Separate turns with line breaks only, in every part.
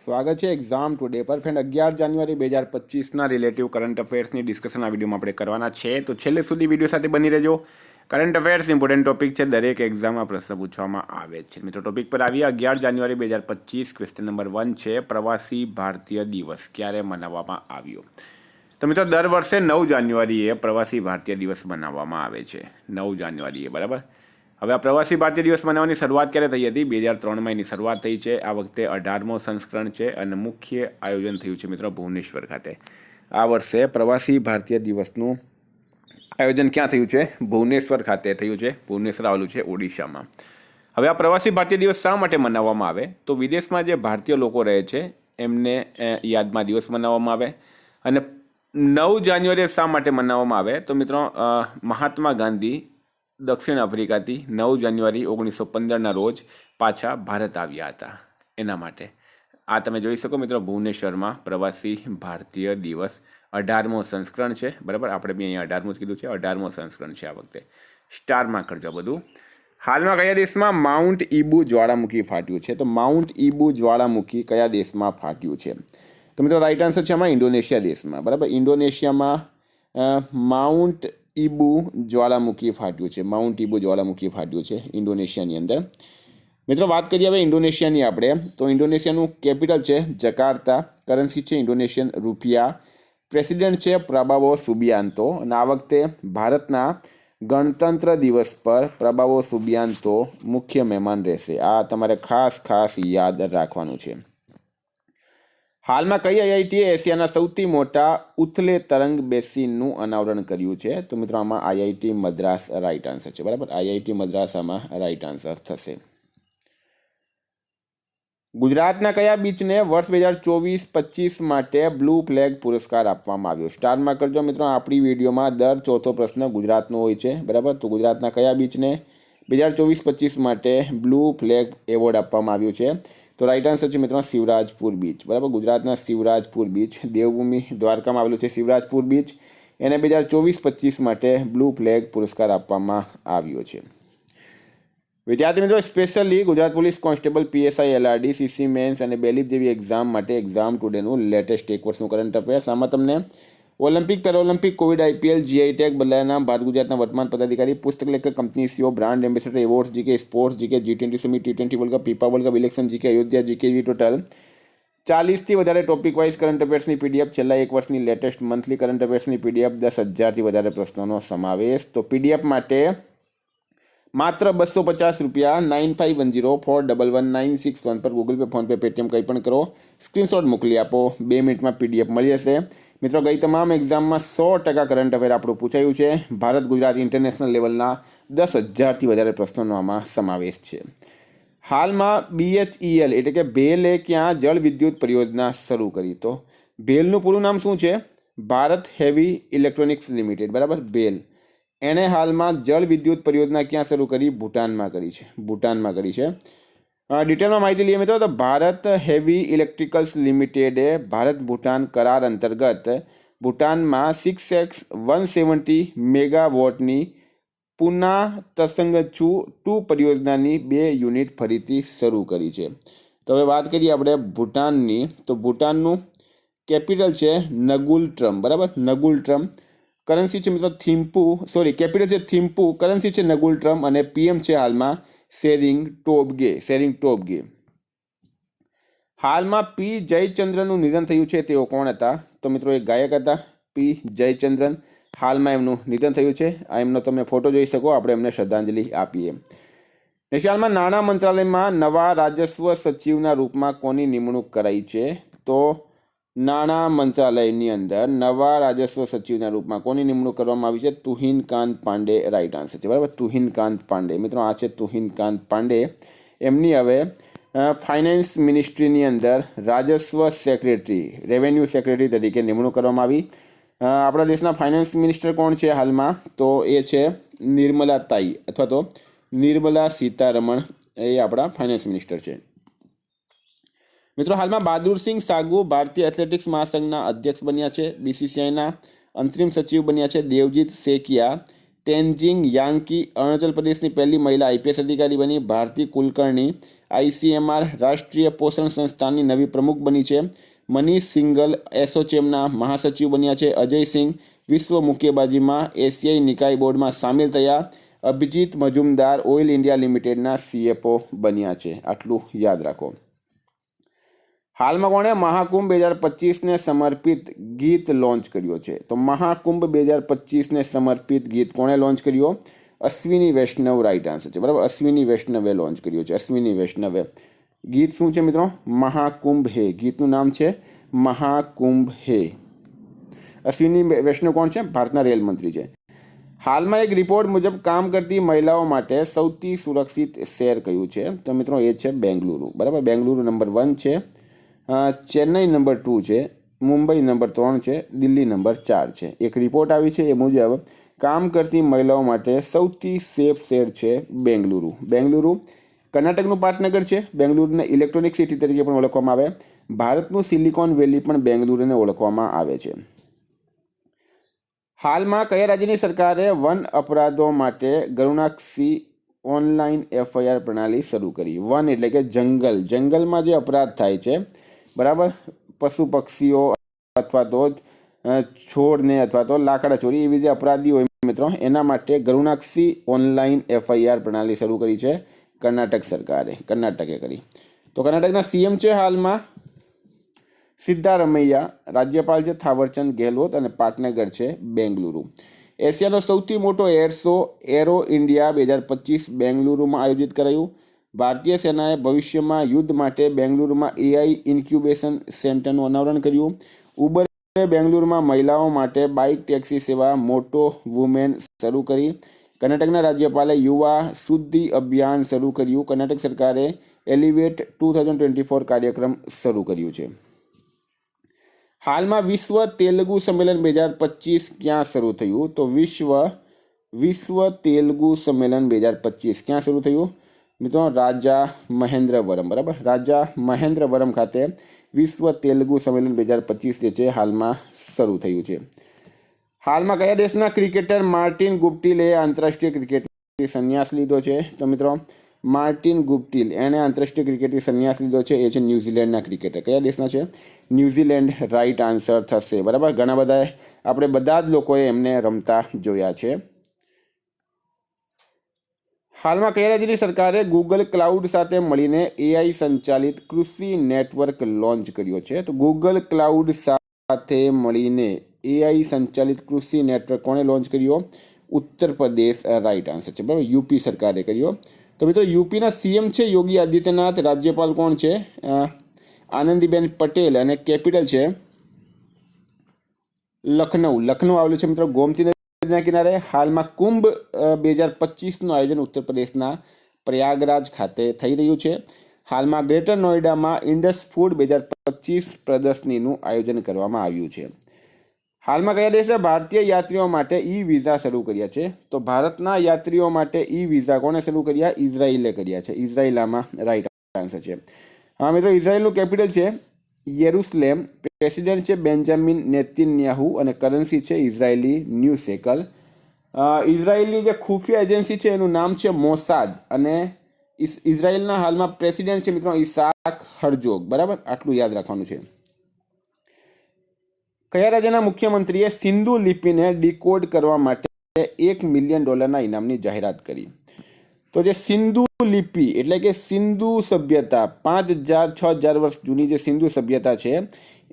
સ્વાગત છે exam today પર ફ્રેન્ડ 11 જાન્યુઆરી 2025ના રિલેટિવ કરંટ અફેર્સની ડિસ્કશન આ વિડીયોમાં આપણે કરવાના છે. તો છેલ્લે સુધી વિડીયો સાથે બની રહેજો. કરંટ અફેર્સ ઇમ્પોર્ટન્ટ ટોપિક છે, દરેક એક્ઝામમાં પ્રશ્ન પૂછવામાં આવે છે. મિત્રો ટોપિક પર આવીએ. 11 જાન્યુઆરી 2025 ક્વેશ્ચન નંબર 1 છે, પ્રવાસી ભારતીય દિવસ ક્યારે મનાવવામાં આવ્યો? તો મિત્રો દર વર્ષે 9 જાન્યુઆરીએ પ્રવાસી ભારતીય દિવસ મનાવવામાં આવે છે. 9 જાન્યુઆરીએ, બરાબર. હવે આ પ્રવાસી ભારતીય દિવસ મનાવવાની શરૂઆત ક્યારે થઈ હતી? 2003માં એની શરૂઆત થઈ છે. આ વખતે 18મો સંસ્કરણ છે અને મુખ્ય આયોજન થયું છે મિત્રો ભુવનેશ્વર ખાતે. આ વર્ષે પ્રવાસી ભારતીય દિવસનું આયોજન ક્યાં થયું છે? ભુવનેશ્વર ખાતે થયું છે. ભુવનેશ્વર આવેલું છે ઓડિશામાં. હવે આ પ્રવાસી ભારતીય દિવસ શા માટે મનાવવામાં આવે? તો વિદેશમાં જે ભારતીય લોકો રહે છે એમને યાદમાં દિવસ મનાવવામાં આવે. અને 9 જાન્યુઆરીએ શા માટે મનાવવામાં આવે? તો મિત્રો મહાત્મા ગાંધી દક્ષિણ આફ્રિકાથી 9 જાન્યુઆરી 1915ના રોજ પાછા ભારત આવ્યા હતા, એના માટે. આ તમે જોઈ શકો મિત્રો ભુવનેશ્વરમાં પ્રવાસી ભારતીય દિવસ 18મો સંસ્કરણ છે, બરાબર. આપણે બી અહીંયા 18મું જ કીધું છે. 18મો સંસ્કરણ છે આ વખતે. સ્ટારમાં કરજો બધું. હાલમાં કયા દેશમાં માઉન્ટ ઈબુ જ્વાળામુખી ફાટ્યું છે? તો માઉન્ટ ઈબુ જ્વાળામુખી કયા દેશમાં ફાટ્યું છે? તો મિત્રો રાઈટ આન્સર છે આમાં ઇન્ડોનેશિયા દેશમાં, બરાબર. ઇન્ડોનેશિયામાં માઉન્ટ ઈબુ જ્વાળામુખી ફાટ્યું છે. માઉન્ટ ઈબુ જ્વાળામુખી ફાટ્યું છે ઇન્ડોનેશિયાની અંદર. મિત્રો વાત કરીએ હવે ઇન્ડોનેશિયાની આપણે, તો ઇન્ડોનેશિયાનું કેપિટલ છે જકાર્તા, કરન્સી છે ઇન્ડોનેશિયન રૂપિયા, પ્રેસિડેન્ટ છે પ્રબાવો સુબિયાન્તો. અને આ વખતે ભારતના ગણતંત્ર દિવસ પર પ્રબાવો સુબિયાન્તો મુખ્ય મહેમાન રહેશે. આ તમારે ખાસ યાદ રાખવાનું છે. હાલમાં કઈ આઈઆઈટીએ એશિયાના સૌથી મોટા ઉથલે તરંગ બેસિનનું અનાવરણ કર્યું છે? તો મિત્રો આમાં આઈઆઈટી મદ્રાસ રાઈટ આન્સર છે, બરાબર. આઈઆઈટી મદ્રાસ આમાં રાઈટ આન્સર થશે. ગુજરાતના કયા બીચને વર્ષ 2024-25 માટે બ્લુ ફ્લેગ પુરસ્કાર આપવામાં આવ્યો? સ્ટારમાં કરજો મિત્રો. આપણી વિડીયોમાં દર ચોથો પ્રશ્ન ગુજરાતનો હોય છે, બરાબર. તો ગુજરાતના કયા બીચને 2024-25 માટે બ્લુ ફ્લેગ એવોર્ડ આપવામાં આવ્યો છે? તો રાઈટ આન્સર છે મિત્રો શિવરાજપુર બીચ, બરાબર. ગુજરાતના શિવરાજપુર બીચ, દેવભૂમિ દ્વારકામાં આવેલું છે શિવરાજપુર બીચ. એને 2024-25 માટે બ્લુ ફ્લેગ પુરસ્કાર આપવામાં આવ્યો છે. વિદ્યાર્થી મિત્રો specially Gujarat police constable, PSI, LRD, CC mains અને બેલીફ જેવી એક્ઝામ માટે એક્ઝામ ટુડેનું લેટેસ્ટ એક વર્ષનું કરંટ અફેર્સ. આમાં તમને Olympic, Paralympic, Covid, IPL, GI tag, બદલાયા નામ, ભારત ગુજરાતના વર્તમાન પદાધિકારી, પુસ્તક લેખક, company CEO, brand ambassador, awards, GK sports, GK G20 summit, T20 world cup, FIFA world cup, election, GK Ayodhya, GK total 40થી વધારે ટોપિક વાઇઝ કરંટ અફેર્સની પીડીએફ, છેલ્લા એક વર્ષની લેટેસ્ટ મંથલી કરંટ અફેર્સની પીડીએફ, 10,000થી વધારે પ્રશ્નોનો સમાવેશ. તો પીડીએફ માટે માત્ર 250 રૂપિયા 9510411961 પર ગૂગલ પે, ફોનપે, પેટીએમ કંઈ પણ કરો, સ્ક્રીનશોટ મોકલી આપો. 2 મિનિટમાં પીડીએફ મળી જશે. મિત્રો ગઈ તમામ એક્ઝામમાં 100% કરંટ અફેર આપણું પૂછાયું છે. ભારત ગુજરાત ઇન્ટરનેશનલ લેવલના 10,000થી વધારે પ્રશ્નોનો આમાં સમાવેશ છે. હાલમાં BHEL એટલે કે ભેલે ક્યાં જળ વિદ્યુત પરિયોજના શરૂ કરી? તો ભેલનું પૂરું નામ શું છે? ભારત હેવી ઇલેક્ટ્રોનિક્સ લિમિટેડ, બરાબર. ભેલ એણે હાલમાં જળ વિદ્યુત પરિયોજના ક્યાં શરૂ કરી? ભૂટાનમાં કરી છે. ભૂટાનમાં કરી છે. ડિટેલમાં માહિતી લઈએ મિત્રો, તો ભારત હેવી ઇલેક્ટ્રિકલ્સ લિમિટેડે ભારત ભૂટાન કરાર અંતર્ગત ભૂટાનમાં 6x170 મેગાવોટની પુના તસંગચુ 2 પરિયોજનાની 2 યુનિટ ફરીથી શરૂ કરી છે. તો હવે વાત કરીએ આપણે ભૂટાનની, તો ભૂટાનનું કેપિટલ છે નગુલટ્રમ, બરાબર. નગુલટ્રમ. કરન્સી છે મિત્રો કેપિટલ છે થિમ્પુ, કરન્સી છે નગુલટ્રમ અને પીએમ છે હાલમાં શેરિંગ ટોબગે. હાલમાં પી જયચંદ્રનનું નિધન થયું છે. તેઓ કોણ હતા? તો મિત્રો એક ગાયક હતા, પી જયચંદ્રન. હાલમાં એમનું નિધન થયું છે. આ એમનો તમે ફોટો જોઈ શકો. આપણે એમને શ્રદ્ધાંજલિ આપીએ. હાલમાં નાણાં મંત્રાલયમાં નવા રાજસ્વ સચિવના રૂપમાં કોની નિમણૂક કરાઈ છે? તો નાણાં મંત્રાલયની અંદર નવા રાજસ્વ સચિવના રૂપમાં કોની નિમણૂક કરવામાં આવી છે? તુહિનકાંત પાંડે રાઈટ આન્સર છે, બરાબર. તુહિનકાંત પાંડે. મિત્રો આ છે તુહિનકાંત પાંડે. એમની હવે ફાઇનાન્સ મિનિસ્ટ્રીની અંદર રાજસ્વ સેક્રેટરી, રેવન્યુ સેક્રેટરી તરીકે નિમણૂક કરવામાં આવી. આપણા દેશના ફાઇનાન્સ મિનિસ્ટર કોણ છે હાલમાં? તો એ છે નિર્મલા તાઈ અથવા તો નિર્મલા સીતારમણ. એ આપણા ફાઇનાન્સ મિનિસ્ટર છે. મિત્રો હાલમાં બહાદુરસિંહ સાગુ ભારતીય એથ્લેટિક્સ મહાસંઘના અધ્યક્ષ બન્યા છે. બીસીસીઆઈના અંતરિમ સચિવ બન્યા છે દેવજીત સેકિયા. તેન્જિંગ યાંકી અરુણાચલ પ્રદેશની પહેલી મહિલા આઈપીએસ અધિકારી બની. ભારતી કુલકર્ણી આઈસીએમઆર રાષ્ટ્રીય પોષણ સંસ્થાની નવી પ્રમુખ બની છે. મનીષ સિંગલ એસોચેમના મહાસચિવ બન્યા છે. અજય સિંહ વિશ્વ મુક્કેબાજીમાં એશિયાઈ નિકાય બોર્ડમાં સામેલ થયા. અભિજીત મજુમદાર ઓઇલ ઇન્ડિયા લિમિટેડના સીએફઓ બન્યા છે. આટલું યાદ રાખો. હાલમાં કોણે મહાકુંભ 2025ને સમર્પિત ગીત લોન્ચ કર્યો છે? તો મહાકુંભ 2025ને સમર્પિત ગીત કોણે લોન્ચ કર્યો? અશ્વિની વૈષ્ણવ રાઈટ આન્સર છે. બરાબર, અશ્વિની વૈષ્ણવે લોન્ચ કર્યો છે. અશ્વિની વૈષ્ણવે. ગીત શું છે મિત્રો? મહાકુંભ હે. ગીતનું નામ છે મહાકુંભ હે. અશ્વિની વૈષ્ણવ કોણ છે? ભારતના રેલ મંત્રી છે. હાલમાં એક રિપોર્ટ મુજબ કામ કરતી મહિલાઓ માટે સૌથી સુરક્ષિત શહેર કયું છે? તો મિત્રો એ છે બેંગલુરુ. બરાબર, બેંગલુરુ નંબર 1 છે, ચેન્નઈ નંબર 2 છે, મુંબઈ નંબર 3 છે, દિલ્હી નંબર 4 છે. એક રિપોર્ટ આવી છે એ મુજબ કામ કરતી મહિલાઓ માટે સૌથી સેફ શહેર છે બેંગલુરુ. બેંગલુરુ કર્ણાટકનું પાટનગર છે. બેંગલુરુને ઇલેક્ટ્રોનિક સિટી તરીકે પણ ઓળખવામાં આવે. ભારતનું સિલિકોન વેલી પણ બેંગલુરુને ઓળખવામાં આવે છે. હાલમાં કયા રાજ્યની સરકારે વન અપરાધો માટે ગરુણાક્ષી ઓનલાઈન એફઆઈઆર પ્રણાલી શરૂ કરી? વન એટલે કે જંગલ. જંગલમાં જે અપરાધ થાય છે, બરાબર, પશુ પક્ષીઓ અથવા તો છોડને અથવા તો લાકડા ચોરી એવી જે અપરાધી હોય મિત્રો, એના માટે ગરુણાક્ષી ઓનલાઈન એફઆઈઆર પ્રણાલી શરૂ કરી છે કર્ણાટક સરકારે. કર્ણાટકે કરી. તો કર્ણાટકના સીએમ છે હાલમાં સિદ્ધારમૈયા. રાજ્યપાલ છે થાવરચંદ ગેહલોત અને પાટનગર છે બેંગલુરુ. એશિયાનો સૌથી મોટો એર શો એરો ઇન્ડિયા 2025 બેંગલુરુમાં આયોજિત કરાયું. ભારતીય સેનાએ ભવિષ્યમાં યુદ્ધ માટે બેંગલુરુમાં એઆઈ ઇન્ક્યુબેશન સેન્ટરનું અનાવરણ કર્યું. ઉબરે બેંગલુરુમાં મહિલાઓ માટે બાઇક ટેક્સી સેવા મોટો વુમેન શરૂ કરી. કર્ણાટકના રાજ્યપાલે યુવા શુદ્ધિ અભિયાન શરૂ કર્યું. કર્ણાટક સરકારે એલિવેટ 2024 કાર્યક્રમ શરૂ કર્યું છે. હાલમાં વિશ્વ તેલુગુ સંમેલન 2025 ક્યાં શરૂ થયું? તો વિશ્વ તેલુગુ સંમેલન 2025 ક્યાં શરૂ થયું મિત્રો? રાજા મહેન્દ્રવરમ. બરાબર, રાજા મહેન્દ્રવરમ ખાતે વિશ્વ તેલુગુ સંમેલન 2025 જે છે હાલમાં શરૂ થયું છે. હાલમાં કયા દેશના ક્રિકેટર માર્ટિન ગુપ્ટિલે આંતરરાષ્ટ્રીય ક્રિકેટથી સંન્યાસ લીધો છે? તો મિત્રો માર્ટિન ગુપ્ટિલ એણે આંતરરાષ્ટ્રીય ક્રિકેટથી સંન્યાસ લીધો છે. એ છે ન્યૂઝીલેન્ડના ક્રિકેટર. કયા દેશના છે? ન્યૂઝીલેન્ડ રાઈટ આન્સર થશે. બરાબર, ઘણા બધા આપણે બધા જ લોકોએ એમને રમતા જોયા છે. હાલમાં કયા રાજ્યની સરકારે ગૂગલ ક્લાઉડ સાથે મળીને એઆઈ સંચાલિત કૃષિ નેટવર્ક લોન્ચ કર્યો છે? તો ગૂગલ ક્લાઉડ સાથે મળીને એઆઈ સંચાલિત કૃષિ નેટવર્ક કોણે લોન્ચ કર્યો? ઉત્તર પ્રદેશ રાઈટ આન્સર છે. બરાબર, યુપી સરકારે કર્યો. તો મિત્રો યુપીના સીએમ છે યોગી આદિત્યનાથ. રાજ્યપાલ કોણ છે? આનંદીબેન પટેલ. અને કેપિટલ છે લખનઉ. લખનઉ આવેલું છે મિત્રો ગોમતી નદીના કિનારે. હાલમાં કુંભ 2025નું આયોજન ઉત્તર પ્રદેશના પ્રયાગરાજ ખાતે થઈ રહ્યું છે. હાલમાં ગ્રેટર નોઈડામાં ઇન્ડસ ફૂડ 2025 પ્રદર્શનીનું આયોજન કરવામાં આવ્યું છે. હાલમાં કયા દેશે ભારતીય યાત્રીઓ માટે ઈ વિઝા શરૂ કર્યા છે? તો ભારતના યાત્રીઓ માટે ઈ વિઝા કોણે શરૂ કર્યા? ઇઝરાયલે કર્યા છે. ઇઝરાયલામાં રાઈટ આન્સર છે. હા મિત્રો, ઇઝરાયલનું કેપિટલ છે યેરુસલેમ. પ્રેસિડેન્ટ છે બેન્જામિન નેતન્યાહુ અને કરન્સી છે ઇઝરાયલી ન્યૂ શેકલ. ઇઝરાયલની જે ખુફિયા એજન્સી છે એનું નામ છે મોસાદ. અને ઇઝરાયલના હાલમાં પ્રેસિડેન્ટ છે મિત્રો ઇસાક હર્જોગ. બરાબર, આટલું યાદ રાખવાનું છે. કયા રાજ્યના મુખ્યમંત્રીએ સિંધુ લિપિને ડીકોડ કરવા માટે $1 મિલિયન ઇનામની જાહેરાત કરી? તો જે સિંધુ લિપિ એટલે કે સિંધુ સભ્યતા 5000-6000 વર્ષ જૂની જે સિંધુ સભ્યતા છે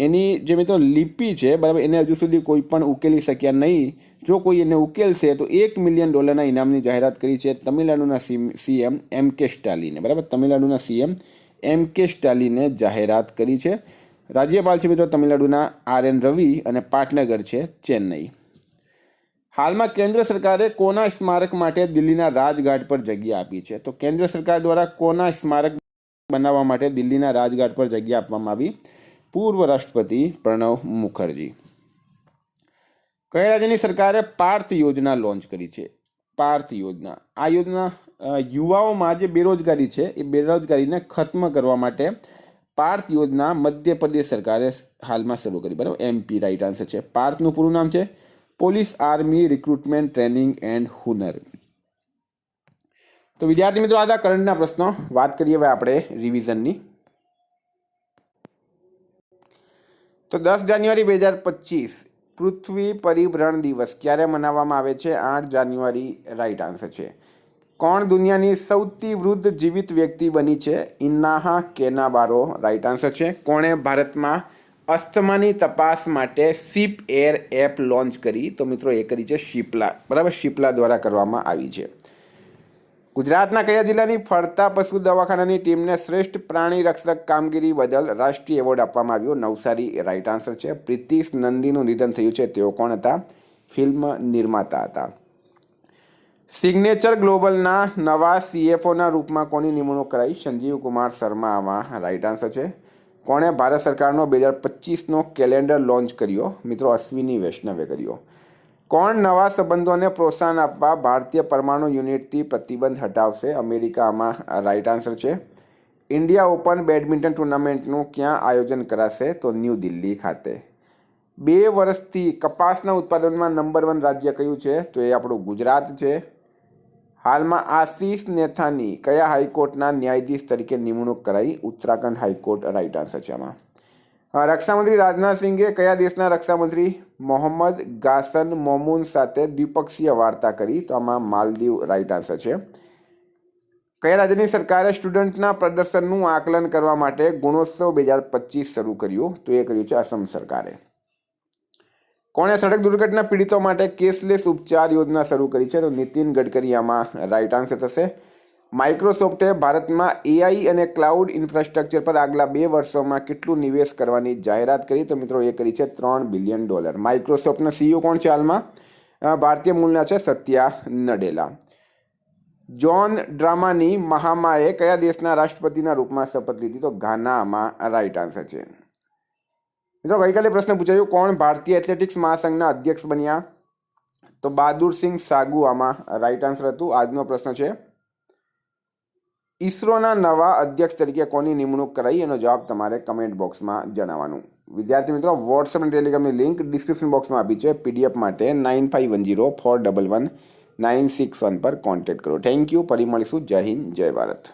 એની જે મિત્રો લિપિ છે, બરાબર, એને હજુ સુધી કોઈ પણ ઉકેલી શક્યા નહીં. જો કોઈ એને ઉકેલશે તો $1 મિલિયન ઇનામની જાહેરાત કરી છે તમિલનાડુના સીએમ એમ.કે. સ્ટાલિને. બરાબર, તમિલનાડુના સીએમ એમ.કે. સ્ટાલિને જાહેરાત કરી છે. રાજ્યપાલ છે મિત્રો તમિલનાડુના આર.એન. રવિ અને પાટનગર છે ચેન્નઈ. હાલમાં કેન્દ્ર સરકારે કોના સ્મારક માટે દિલ્હીના રાજઘાટ પર જગ્યા આપી છે? તો કેન્દ્ર સરકાર દ્વારા કોના સ્મારક બનાવવા માટે દિલ્હીના રાજઘાટ પર જગ્યા આપવામાં આવી? પૂર્વ રાષ્ટ્રપતિ પ્રણવ મુખર્જી. કયા રાજ્યની સરકારે પાર્થ યોજના લોન્ચ કરી છે? પાર્થ યોજના. આ યોજના યુવાઓમાં જે બેરોજગારી છે એ બેરોજગારીને ખત્મ કરવા માટે પાર્થ યોજના મધ્યપ્રદેશ સરકારે હાલમાં શરૂ કરી. બરાબર, એમપી રાઈટ આન્સર છે. પાર્થનું પૂરું નામ છે police army recruitment training and Hunar. તો વિદ્યાર્થી મિત્રો, આ કરંટના પ્રશ્નો. વાત કરીએ હવે આપણે રિવિઝનની. તો 10 જાન્યુઆરી 2025 પૃથ્વી પરિભ્રમણ દિવસ ક્યારે મનાવવામાં આવે છે? 8 જાન્યુઆરી રાઈટ આન્સર છે. કોણ દુનિયાની સૌથી વૃદ્ધ જીવિત વ્યક્તિ બની છે? ઇન્નાહા કેનાબારો રાઈટ આન્સર છે. કોણે ભારતમાં અસ્થમાની તપાસ માટે શિપ એર એપ લોન્ચ કરી? તો મિત્રો એ કરી છે શિપ્લા. બરાબર, શિપ્લા દ્વારા કરવામાં આવી છે. ગુજરાતના કયા જિલ્લાની ફરતા પશુ દવાખાનાની ટીમને શ્રેષ્ઠ પ્રાણી રક્ષક કામગીરી બદલ રાષ્ટ્રીય એવોર્ડ આપવામાં આવ્યો? નવસારી રાઈટ આન્સર છે. પ્રીતિશ નંદીનું નિધન થયું છે. તેઓ કોણ હતા? ફિલ્મ નિર્માતા હતા. સિગ્નેચર ગ્લોબલના નવા CFOના રૂપમાં કોની નિમણૂક કરાઈ? સંજીવ કુમાર શર્મા આમાં રાઈટ આન્સર છે. કોણે ભારત સરકારનો 2025નો કેલેન્ડર લોન્ચ કર્યો? મિત્રો અશ્વિની વૈષ્ણવે કર્યો. કોણ નવા સંબંધોને પ્રોત્સાહન આપવા ભારતીય પરમાણુ યુનિટથી પ્રતિબંધ હટાવશે? અમેરિકા આમાં રાઈટ આન્સર છે. ઇન્ડિયા ઓપન બેડમિન્ટન ટુર્નામેન્ટનું ક્યાં આયોજન કરાશે? તો ન્યૂ દિલ્હી ખાતે. 2 વર્ષથી કપાસના ઉત્પાદનમાં નંબર 1 રાજ્ય કયું છે? તો એ આપણું ગુજરાત છે. હાલમાં આશીષ નેથાની કયા હાઈકોર્ટના ન્યાયાધીશ તરીકે નિમણૂક કરાઈ? ઉત્તરાખંડ હાઈકોર્ટ રાઈટ આન્સર છે આમાં. રક્ષામંત્રી રાજનાથ સિંઘે કયા દેશના રક્ષામંત્રી મોહમ્મદ ગાસન મોમૂન સાથે દ્વિપક્ષીય વાર્તા કરી? તો આમાં માલદીવ રાઈટ આન્સર છે. કયા રાજ્યની સરકારે સ્ટુડન્ટના પ્રદર્શનનું આકલન કરવા માટે ગુણોત્સવ 2025 શરૂ કર્યું? તો એ કર્યું છે અસમ સરકારે. કોણે સડક દુર્ઘટના પીડિતો માટે કેશલેસ ઉપચાર યોજના શરૂ કરી છે? તો નીતિન ગડકરી આમાં રાઈટ આન્સર થશે. માઇક્રોસોફ્ટે ભારતમાં AI અને ક્લાઉડ ઇન્ફ્રાસ્ટ્રક્ચર પર આગલા 2 વર્ષોમાં કેટલું નિવેશ કરવાની જાહેરાત કરી? તો મિત્રો એ કરી છે $3 બિલિયન. માઇક્રોસોફ્ટના CEO કોણ છે હાલમાં? ભારતીય મૂળના છે સત્યા નડેલા. જોન ડ્રામાની મહામાએ કયા દેશના રાષ્ટ્રપતિના રૂપમાં શપથ લીધી? તો ઘાનામાં રાઈટ આન્સર છે. મિત્રો ગઈકાલે પ્રશ્ન પૂછાયો, કોણ ભારતીય એથ્લેટિક્સ મહાસંઘના અધ્યક્ષ બન્યા? તો બહાદુરસિંહ સાગુ આમાં રાઈટ આન્સર હતું. આજનો પ્રશ્ન છે, ઈસરોના નવા અધ્યક્ષ તરીકે કોની નિમણૂક કરાઈ? એનો જવાબ તમારે કમેન્ટ બોક્સમાં જણાવવાનું. વિદ્યાર્થી મિત્રો, વોટ્સએપ અને ટેલિગ્રામની લિંક ડિસ્ક્રિપ્શન બોક્સમાં આપી છે. PDF માટે 9510 411 961 પર કોન્ટેક્ટ કરો. Thank you. ફરી મળીશું. જય હિન્દ, જય ભારત.